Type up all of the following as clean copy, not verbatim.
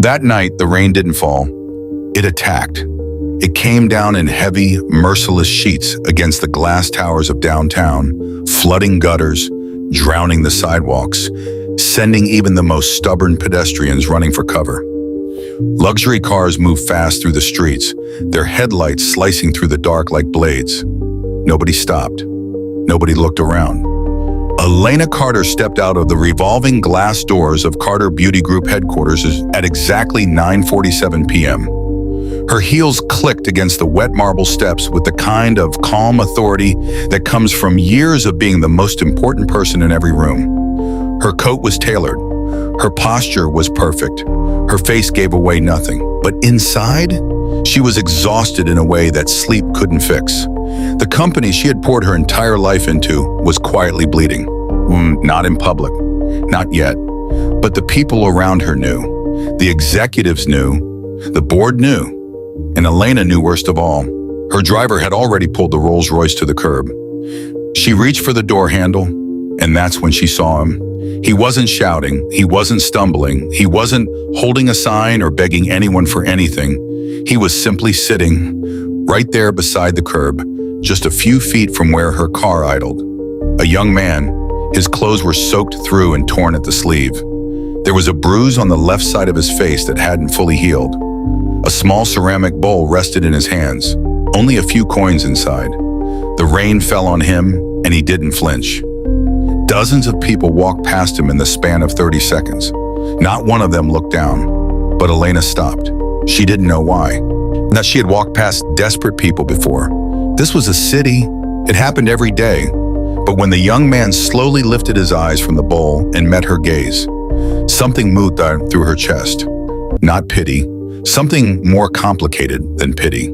That night, the rain didn't fall. It attacked. It came down in heavy, merciless sheets against the glass towers of downtown, flooding gutters, drowning the sidewalks, sending even the most stubborn pedestrians running for cover. Luxury cars moved fast through the streets, their headlights slicing through the dark like blades. Nobody stopped. Nobody looked around. Elena Carter stepped out of the revolving glass doors of Carter Beauty Group headquarters at exactly 9:47 p.m. Her heels clicked against the wet marble steps with the kind of calm authority that comes from years of being the most important person in every room. Her coat was tailored. Her posture was perfect. Her face gave away nothing. But inside, she was exhausted in a way that sleep couldn't fix. The company she had poured her entire life into was quietly bleeding. Not in public, not yet. But the people around her knew. The executives knew. The board knew. And Elena knew worst of all. Her driver had already pulled the Rolls-Royce to the curb. She reached for the door handle, and that's when she saw him. He wasn't shouting, he wasn't stumbling, he wasn't holding a sign or begging anyone for anything. He was simply sitting right there beside the curb, just a few feet from where her car idled. A young man, his clothes were soaked through and torn at the sleeve. There was a bruise on the left side of his face that hadn't fully healed. A small ceramic bowl rested in his hands, only a few coins inside. The rain fell on him, and he didn't flinch. Dozens of people walked past him in the span of 30 seconds. Not one of them looked down, but Elena stopped. She didn't know why. Now, she had walked past desperate people before. This was a city. It happened every day. But when the young man slowly lifted his eyes from the bowl and met her gaze, something moved through her chest. Not pity, something more complicated than pity.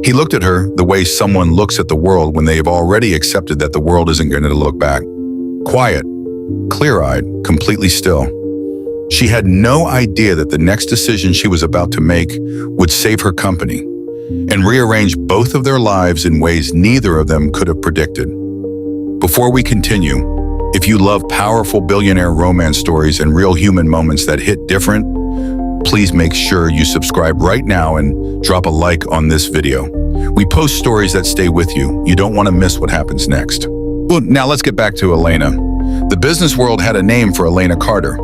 He looked at her the way someone looks at the world when they have already accepted that the world isn't going to look back. Quiet, clear-eyed, completely still. She had no idea that the next decision she was about to make would save her company and rearrange both of their lives in ways neither of them could have predicted. Before we continue, if you love powerful billionaire romance stories and real human moments that hit different, please make sure you subscribe right now and drop a like on this video. We post stories that stay with you. You don't want to miss what happens next. Well, now let's get back to Elena. The business world had a name for Elena Carter.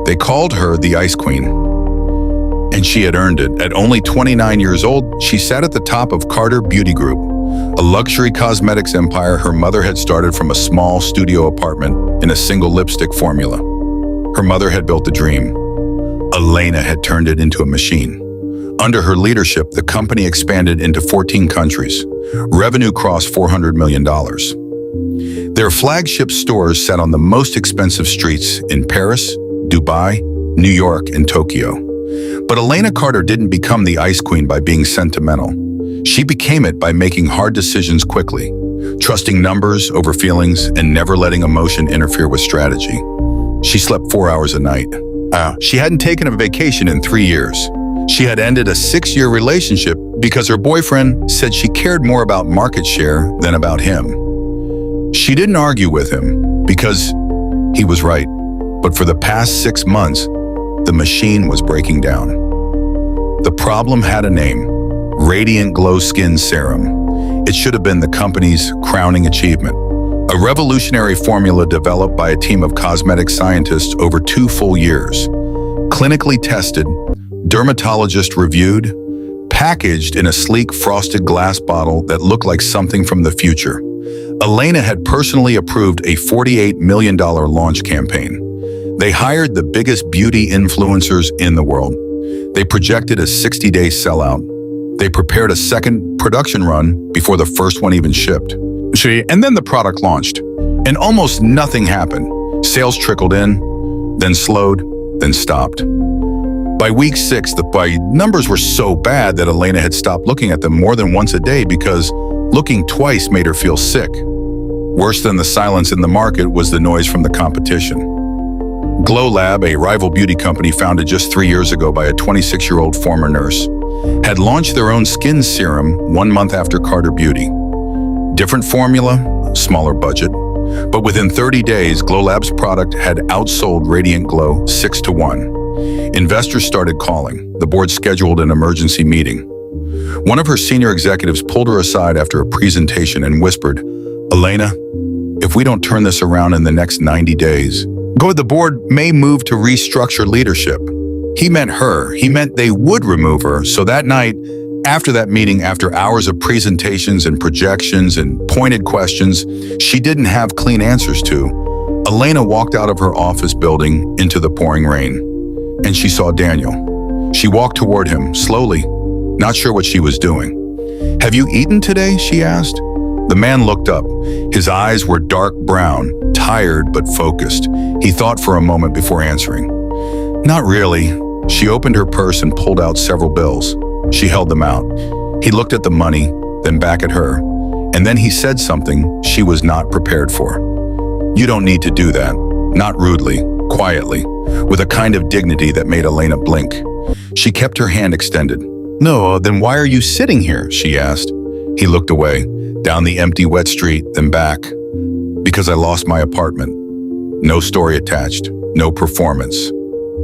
They called her the Ice Queen. And she had earned it. At only 29 years old, she sat at the top of Carter Beauty Group, a luxury cosmetics empire her mother had started from a small studio apartment in a single lipstick formula. Her mother had built a dream. Elena had turned it into a machine. Under her leadership, the company expanded into 14 countries. Revenue crossed $400 million. Their flagship stores sat on the most expensive streets in Paris, Dubai, New York, and Tokyo. But Elena Carter didn't become the Ice Queen by being sentimental. She became it by making hard decisions quickly, trusting numbers over feelings, and never letting emotion interfere with strategy. She slept 4 hours a night. She hadn't taken a vacation in 3 years. She had ended a 6-year relationship because her boyfriend said she cared more about market share than about him. She didn't argue with him because he was right. But for the past 6 months, the machine was breaking down. The problem had a name: Radiant Glow Skin Serum. It should have been the company's crowning achievement. A revolutionary formula developed by a team of cosmetic scientists over 2 full years. Clinically tested, dermatologist reviewed, packaged in a sleek frosted glass bottle that looked like something from the future. Elena had personally approved a $48 million launch campaign. They hired the biggest beauty influencers in the world. They projected a 60-day sellout. They prepared a second production run before the first one even shipped. And then the product launched, and almost nothing happened. Sales trickled in, then slowed, then stopped. By week 6, the numbers were so bad that Elena had stopped looking at them more than once a day because looking twice made her feel sick. Worse than the silence in the market was the noise from the competition. Glow Lab, a rival beauty company founded just 3 years ago by a 26-year-old former nurse, had launched their own skin serum 1 month after Carter Beauty. Different formula, smaller budget, but within 30 days, Glow Lab's product had outsold Radiant Glow 6-1. Investors started calling. The board scheduled an emergency meeting. One of her senior executives pulled her aside after a presentation and whispered, "Elena, if we don't turn this around in the next 90 days, the board may move to restructure leadership." He meant her. He meant they would remove her. So that night, after that meeting, after hours of presentations and projections and pointed questions she didn't have clean answers to, Elena walked out of her office building into the pouring rain. And she saw Daniel. She walked toward him, slowly, not sure what she was doing. "Have you eaten today?" she asked. The man looked up. His eyes were dark brown, tired but focused. He thought for a moment before answering. "Not really." She opened her purse and pulled out several bills. She held them out. He looked at the money, then back at her, and then he said something she was not prepared for. "You don't need to do that." Not rudely, quietly, with a kind of dignity that made Elena blink. She kept her hand extended. "No, then why are you sitting here?" she asked. He looked away, down the empty wet street, then back. "Because I lost my apartment." No story attached, no performance.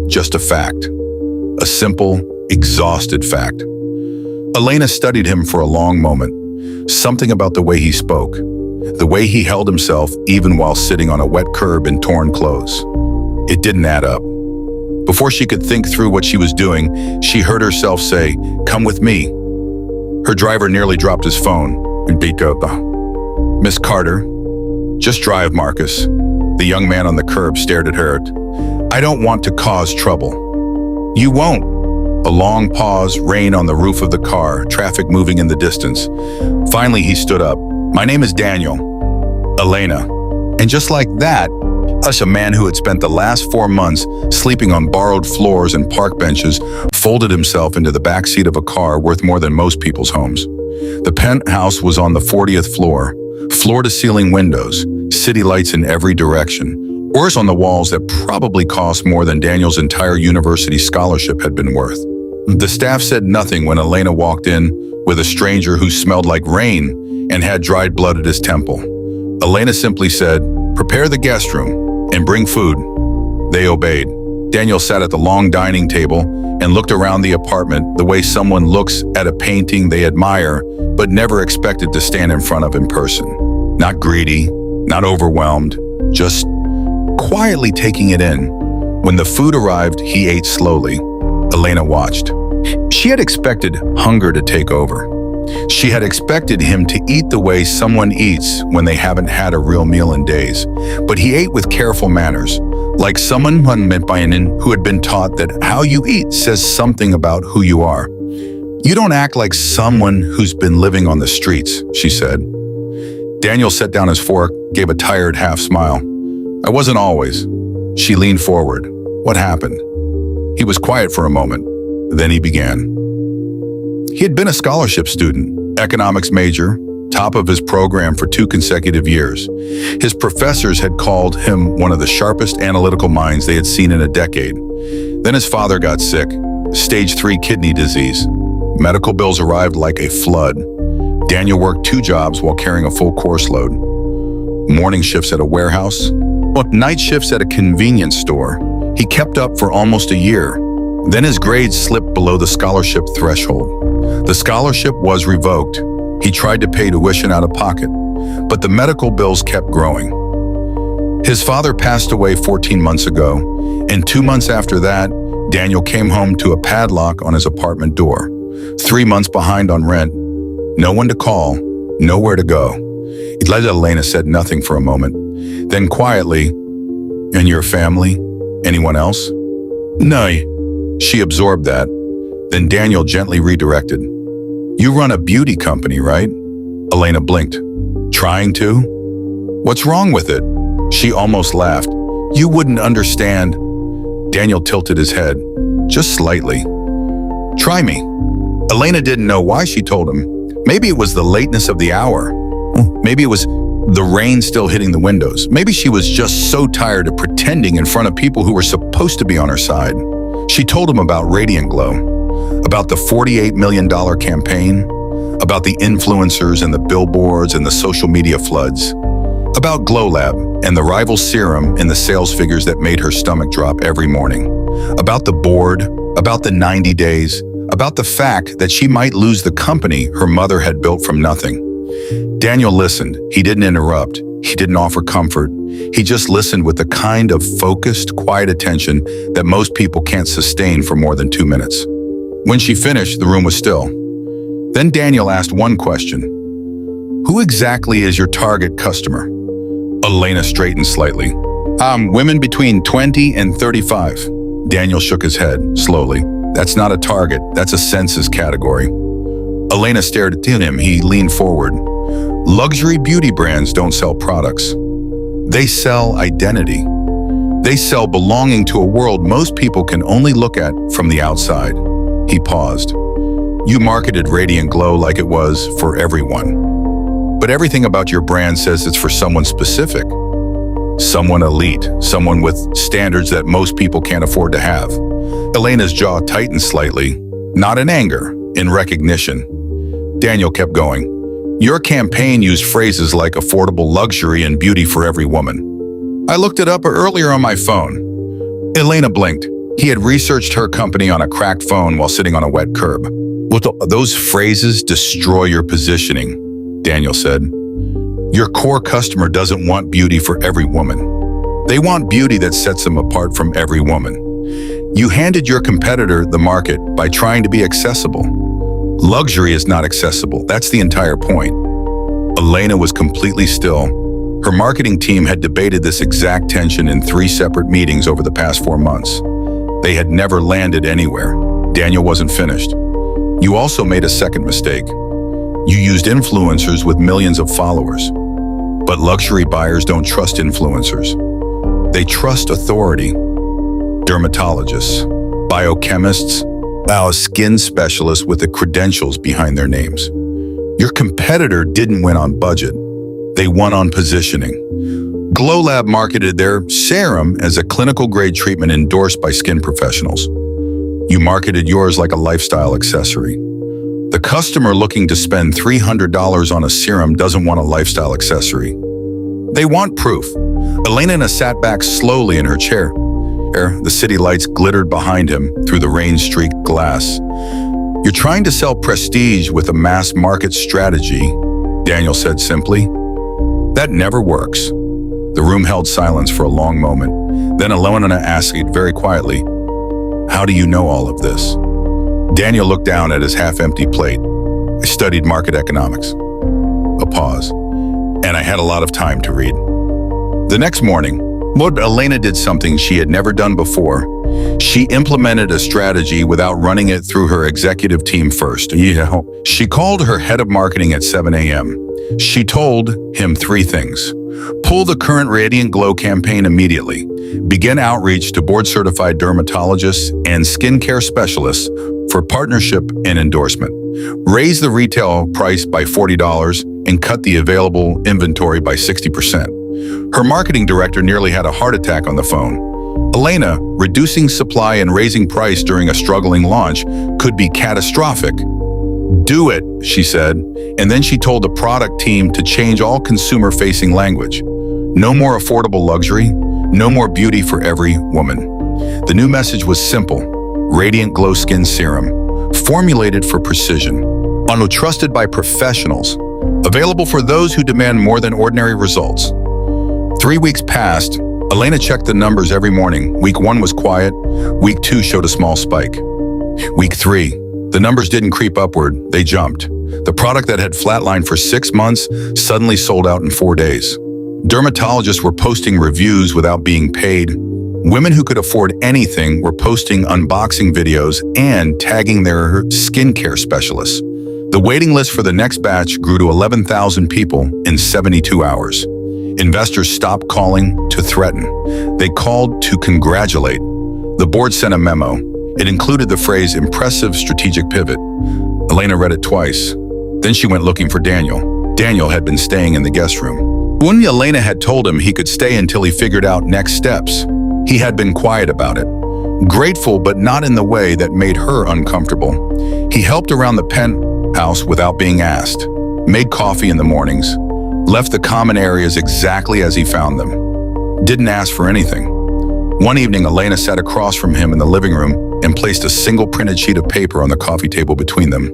Just a fact. A simple, exhausted fact. Elena studied him for a long moment. Something about the way he spoke, the way he held himself even while sitting on a wet curb in torn clothes. It didn't add up. Before she could think through what she was doing, she heard herself say, "Come with me." Her driver nearly dropped his phone. "Miss Carter." "Just drive, Marcus." The young man on the curb stared at her. "I don't want to cause trouble." "You won't." A long pause, rain on the roof of the car, traffic moving in the distance. Finally, he stood up. "My name is Daniel." "Elena." And just like that, a man who had spent the last 4 months sleeping on borrowed floors and park benches folded himself into the backseat of a car worth more than most people's homes. The penthouse was on the 40th floor, floor-to-ceiling windows, city lights in every direction, oars on the walls that probably cost more than Daniel's entire university scholarship had been worth. The staff said nothing when Elena walked in with a stranger who smelled like rain and had dried blood at his temple. Elena simply said, "Prepare the guest room and bring food." They obeyed. Daniel sat at the long dining table and looked around the apartment the way someone looks at a painting they admire but never expected to stand in front of in person. Not greedy, not overwhelmed, just quietly taking it in. When the food arrived, he ate slowly. Elena watched. She had expected hunger to take over. She had expected him to eat the way someone eats when they haven't had a real meal in days. But he ate with careful manners, like someone who had been taught that how you eat says something about who you are. "You don't act like someone who's been living on the streets," she said. Daniel set down his fork, gave a tired half smile. "I wasn't always." She leaned forward. "What happened?" He was quiet for a moment. Then he began. He had been a scholarship student, economics major, top of his program for 2 consecutive years. His professors had called him one of the sharpest analytical minds they had seen in a decade. Then his father got sick, stage 3 kidney disease. Medical bills arrived like a flood. Daniel worked 2 jobs while carrying a full course load. Morning shifts at a warehouse, night shifts at a convenience store. He kept up for almost a year. Then his grades slipped below the scholarship threshold. The scholarship was revoked. He tried to pay tuition out of pocket, but the medical bills kept growing. His father passed away 14 months ago, and 2 months after that, Daniel came home to a padlock on his apartment door. 3 months behind on rent. No one to call, nowhere to go. Elena said nothing for a moment. Then quietly, "And your family? Anyone else?" "No." She absorbed that. Then Daniel gently redirected. "You run a beauty company, right?" Elena blinked. "Trying to?" "What's wrong with it?" She almost laughed. "You wouldn't understand." Daniel tilted his head, just slightly. "Try me." Elena didn't know why she told him. Maybe it was the lateness of the hour. Maybe it was the rain still hitting the windows. Maybe she was just so tired of pretending in front of people who were supposed to be on her side. She told him about Radiant Glow, about the $48 million campaign, about the influencers and the billboards and the social media floods, about Glow Lab and the rival serum and the sales figures that made her stomach drop every morning. about the board, about the 90 days, about the fact that she might lose the company her mother had built from nothing. Daniel listened. He didn't interrupt. He didn't offer comfort. He just listened with the kind of focused, quiet attention that most people can't sustain for more than 2 minutes. When she finished, the room was still. Then Daniel asked one question. Who exactly is your target customer? Elena straightened slightly. Women between 20 and 35. Daniel shook his head, slowly. That's not a target, that's a census category. Elena stared at him. He leaned forward. Luxury beauty brands don't sell products. They sell identity. They sell belonging to a world most people can only look at from the outside. He paused. You marketed Radiant Glow like it was for everyone. But everything about your brand says it's for someone specific. Someone elite, someone with standards that most people can't afford to have. Elena's jaw tightened slightly, not in anger, in recognition. Daniel kept going. Your campaign used phrases like affordable luxury and beauty for every woman. I looked it up earlier on my phone. Elena blinked. He had researched her company on a cracked phone while sitting on a wet curb. Those phrases destroy your positioning, Daniel said. Your core customer doesn't want beauty for every woman. They want beauty that sets them apart from every woman. You handed your competitor the market by trying to be accessible. Luxury is not accessible. That's the entire point. Elena was completely still. Her marketing team had debated this exact tension in 3 separate meetings over the past 4 months. They had never landed anywhere. Daniel wasn't finished. You also made a second mistake. You used influencers with millions of followers. But luxury buyers don't trust influencers. They trust authority. Dermatologists, biochemists, skin specialists with the credentials behind their names. Your competitor didn't win on budget. They won on positioning. Glow Lab marketed their serum as a clinical-grade treatment endorsed by skin professionals. You marketed yours like a lifestyle accessory. The customer looking to spend $300 on a serum doesn't want a lifestyle accessory. They want proof. Elena sat back slowly in her chair. The city lights glittered behind him through the rain-streaked glass. You're trying to sell prestige with a mass market strategy, Daniel said simply. That never works. The room held silence for a long moment. Then Elena asked very quietly, how do you know all of this? Daniel looked down at his half-empty plate. I studied market economics. A pause. And I had a lot of time to read. The next morning, Elena did something she had never done before. She implemented a strategy without running it through her executive team first. She called her head of marketing at 7 a.m. She told him 3 things. Pull the current Radiant Glow campaign immediately. Begin outreach to board-certified dermatologists and skincare specialists for partnership and endorsement. Raise the retail price by $40 and cut the available inventory by 60%. Her marketing director nearly had a heart attack on the phone. Elena, reducing supply and raising price during a struggling launch could be catastrophic. Do it, she said, and then she told the product team to change all consumer-facing language. No more affordable luxury, no more beauty for every woman. The new message was simple. Radiant Glow Skin Serum, formulated for precision, trusted by professionals, available for those who demand more than ordinary results. 3 weeks passed. Elena checked the numbers every morning. Week 1 was quiet. Week 2 showed a small spike. Week 3, the numbers didn't creep upward, they jumped. The product that had flatlined for 6 months suddenly sold out in 4 days. Dermatologists were posting reviews without being paid. Women who could afford anything were posting unboxing videos and tagging their skincare specialists. The waiting list for the next batch grew to 11,000 people in 72 hours. Investors stopped calling to threaten. They called to congratulate. The board sent a memo. It included the phrase impressive strategic pivot. Elena read it twice. Then she went looking for Daniel. Daniel had been staying in the guest room. When Elena had told him he could stay until he figured out next steps, he had been quiet about it. Grateful, but not in the way that made her uncomfortable. He helped around the penthouse without being asked, made coffee in the mornings, left the common areas exactly as he found them. Didn't ask for anything. One evening, Elena sat across from him in the living room and placed a single printed sheet of paper on the coffee table between them.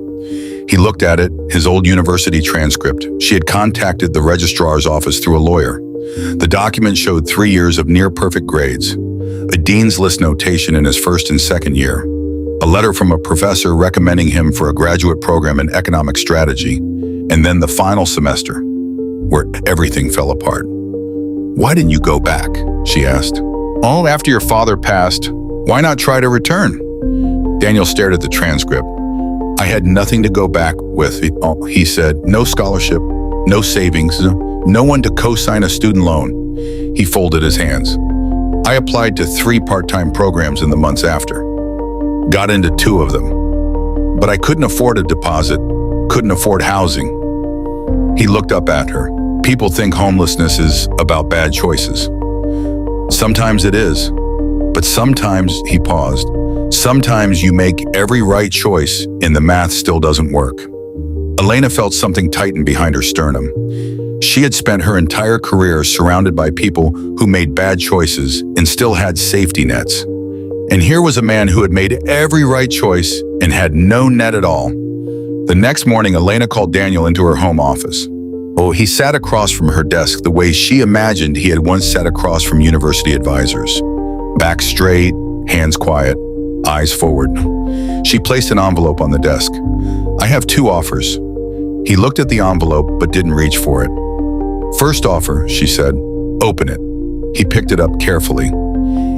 He looked at it, his old university transcript. She had contacted the registrar's office through a lawyer. The document showed 3 years of near-perfect grades, a dean's list notation in his first and second year, a letter from a professor recommending him for a graduate program in economic strategy, and then the final semester, where everything fell apart. "Why didn't you go back?" she asked. "Oh, after your father passed, why not try to return?" Daniel stared at the transcript. "I had nothing to go back with," he said. "No scholarship, no savings, no one to co-sign a student loan." He folded his hands. "I applied to 3 part-time programs in the months after. Got into 2 of them. But I couldn't afford a deposit, couldn't afford housing." He looked up at her. "People think homelessness is about bad choices. Sometimes it is. But sometimes," he paused, "sometimes you make every right choice and the math still doesn't work." Elena felt something tighten behind her sternum. She had spent her entire career surrounded by people who made bad choices and still had safety nets. And here was a man who had made every right choice and had no net at all. The next morning, Elena called Daniel into her home office. Oh, he sat across from her desk the way she imagined he had once sat across from university advisors. Back straight, hands quiet, eyes forward. She placed an envelope on the desk. "I have 2 offers." He looked at the envelope but didn't reach for it. "First offer," she said. "Open it." He picked it up carefully.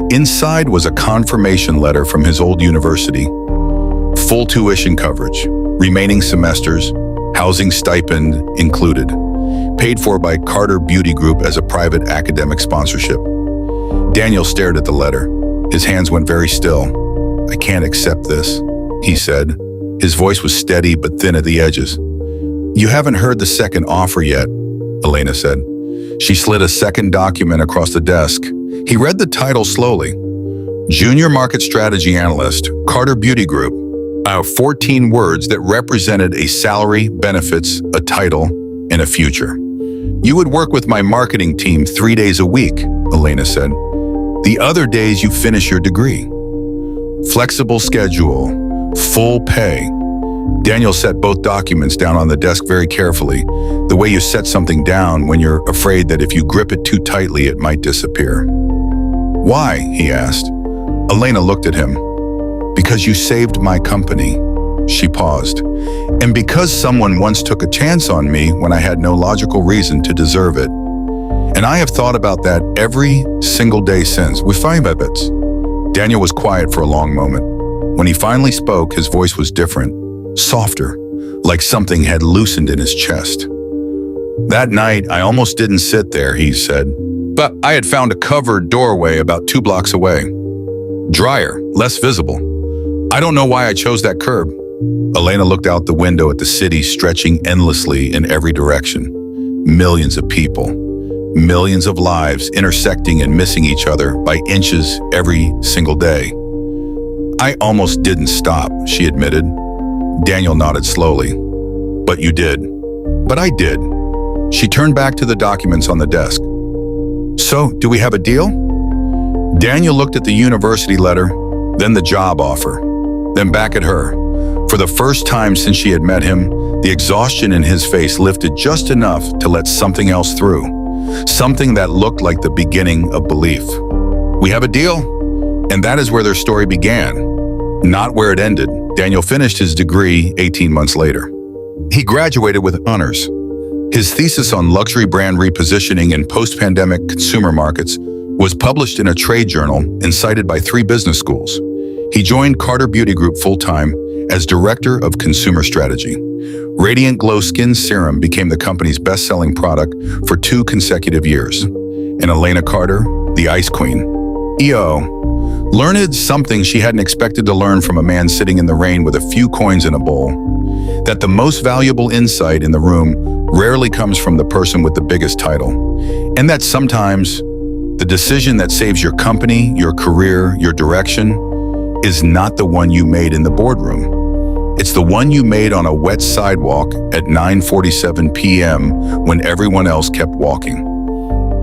Inside was a confirmation letter from his old university. Full tuition coverage, remaining semesters, housing stipend included. Paid for by Carter Beauty Group as a private academic sponsorship. Daniel stared at the letter. His hands went very still. "I can't accept this," he said. His voice was steady but thin at the edges. "You haven't heard the second offer yet," Elena said. She slid a second document across the desk. He read the title slowly. "Junior Market Strategy Analyst, Carter Beauty Group." 14 words that represented a salary, benefits, a title, and a future. "You would work with my marketing team 3 days a week," Elena said. "The other days you finish your degree. Flexible schedule, full pay." Daniel set both documents down on the desk very carefully, the way you set something down when you're afraid that if you grip it too tightly, it might disappear. "Why?" he asked. Elena looked at him. "Because you saved my company." She paused. "And because someone once took a chance on me when I had no logical reason to deserve it. And I have thought about that every single day since. We find habits." Daniel was quiet for a long moment. When he finally spoke, his voice was different, softer, like something had loosened in his chest. "That night, I almost didn't sit there," he said. "But I had found a covered doorway about 2 blocks away. Drier, less visible. I don't know why I chose that curb." Elena looked out the window at the city stretching endlessly in every direction. Millions of people, millions of lives intersecting and missing each other by inches every single day. "I almost didn't stop," she admitted. Daniel nodded slowly. "But you did." "But I did." She turned back to the documents on the desk. "So, do we have a deal?" Daniel looked at the university letter, then the job offer, then back at her. For the first time since she had met him, the exhaustion in his face lifted just enough to let something else through, something that looked like the beginning of belief. "We have a deal?" And that is where their story began, not where it ended. Daniel finished his degree 18 months later. He graduated with honors. His thesis on luxury brand repositioning in post-pandemic consumer markets was published in a trade journal and cited by 3 business schools. He joined Carter Beauty Group full-time as Director of Consumer Strategy. Radiant Glow Skin Serum became the company's best-selling product for 2 consecutive years. And Elena Carter, the Ice Queen, learned something she hadn't expected to learn from a man sitting in the rain with a few coins in a bowl. That the most valuable insight in the room rarely comes from the person with the biggest title. And that sometimes the decision that saves your company, your career, your direction is not the one you made in the boardroom. It's the one you made on a wet sidewalk at 9:47 p.m. when everyone else kept walking.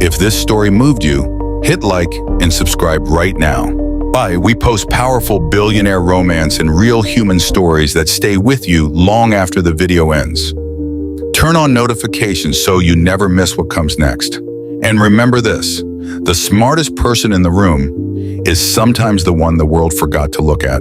If this story moved you, Hit like and subscribe right now. Bye. We post powerful billionaire romance and real human stories that stay with you long after the video ends. Turn on notifications so you never miss what comes next. And remember this, the smartest person in the room is sometimes the one the world forgot to look at.